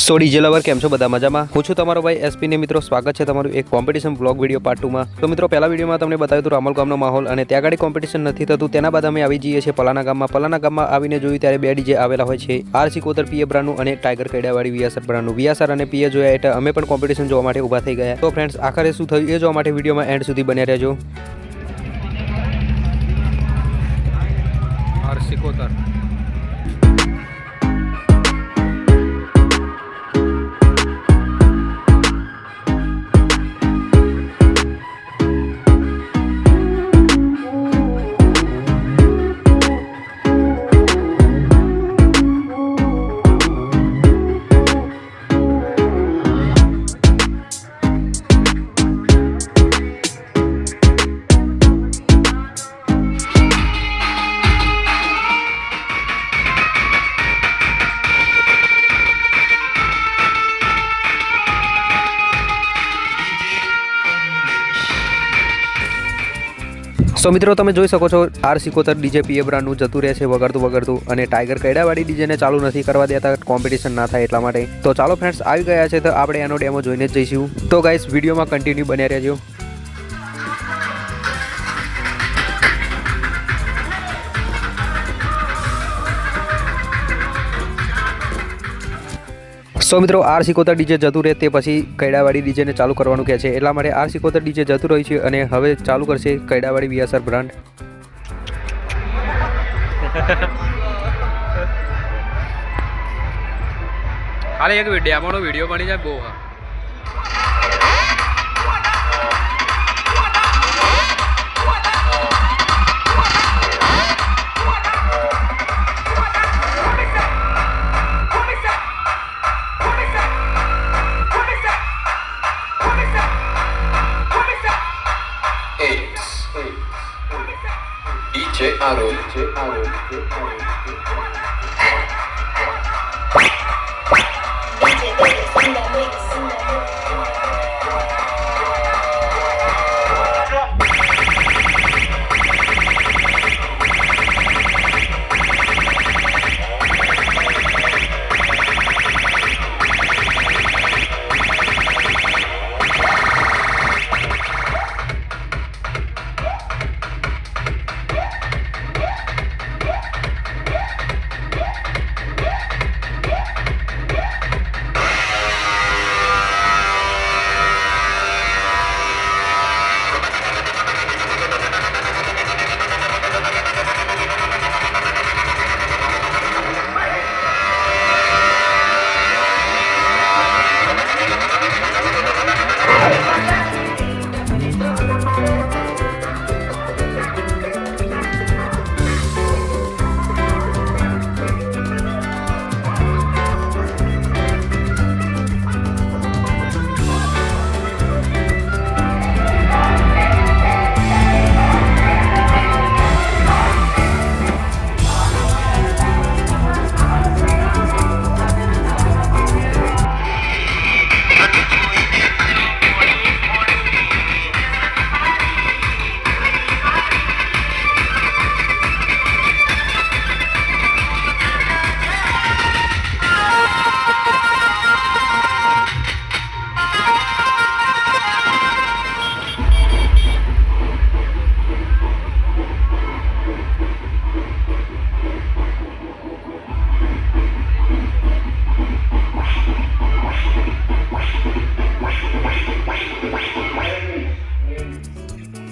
સો DJ lover કેમ છો બધા મજામાં? હું છું તમારો ભાઈ એસપી ને મિત્રો સ્વાગત છે તમારું એક કોમ્પિટિશન બ્લોગ વિડીયો પાર્ટ 2 માં। તો મિત્રો પહેલા વિડીયોમાં તમને બતાવ્યું હતું રામોલ ગામનો માહોલ અને ત્યાં આગળ કોમ્પિટિશન નથી થતું, તેના બાદ અમે આવી જઈએ છીએ પલાના ગામમાં આવીને જોયું ત્યારે બે ડીજે આવેલા હોય છે, આર સિકોતર પીએ બ્રાન્ડનું અને ટાઈગર કૈડાવાળી વીએસઆર બ્રાન્ડનું। વીએસઆર અને પીએ જોયા એટલે અમે પણ કોમ્પિટિશન જોવા માટે ઊભા થઈ ગયા। તો ફ્રેન્ડ્સ આખરે શું થયું એ જોવા માટે વિડીયોમાં એન્ડ સુધી બન્યા રહેજો। આર સિકોતર तो मित्रों તમે જોઈ શકો છો આર સિકોતર ડીજે પીએ બ્રાન્ડનું જતું રહે છે વગડતું અને ટાઈગર કૈડાવાળી ડીજેને ચાલુ નથી કરવા દેતા કોમ્પિટિશન ના થાય એટલા માટે। તો ચાલો ફ્રેન્ડ્સ આવી ગયા છે તો આપણે એનો ડેમો જોઈને જ જઈશું। તો ગાઈસ વિડીયોમાં કન્ટિન્યુ બન્યા રહેજો। સો મિત્રો આર સિકોતર ડીજે જતું રહે તે પછી કૈડાવાળી ડીજેને ચાલુ કરવાનું કહે છે, એટલા માટે આર સિકોતર ડીજે જતું રહ્યું છે અને હવે ચાલુ કરશે કૈડાવાળી વીએસઆર બ્રાન્ડ। ખાલી એક ડેમોનો વિડીયો બની જાય બહુ। DJ Aro.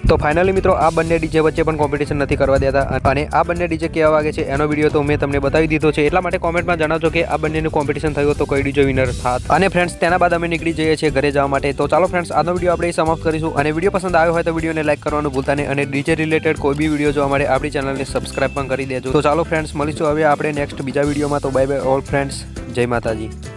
તો ફાઇનલી મિત્રો આ બંને ડીજે વચ્ચે પણ કોમ્પિટિશન નથી કરવા દેતા અને આ બંને ડીજે કેવા વાગે છે એનો વિડીયો તો મેં તમને બતાવી દીધો છે, એટલા માટે કોમેન્ટમાં જણાવજો કે આ બંનેનું કોમ્પિટિશન થયું તો કઈ ડીજે વિનર થાત। અને ફ્રેન્ડ્સ તેના બાદ અમે નીકળી જઈએ છીએ ઘરે જવા માટે। તો ચાલો ફ્રેન્ડ્સ આજનો વિડીયો આપણે સમાપ્ત કરીશું અને વિડીયો પસંદ આવ્યો હોય તો વિડીયોને લાઈક કરવાનું ભૂલતા નહીં અને ડીજે રિલેટેડ કોઈ બી વિડીયો જોવા માટે આપણી ચેનલને સબસ્ક્રાઇબ પણ કરી દેજો। તો ચાલો ફ્રેન્ડ્સ મળીશું હવે આપણે નેક્સ્ટ બીજા વિડીયોમાં। તો બાય બાય ઓલ ફ્રેન્ડ્સ, જય માતાજી।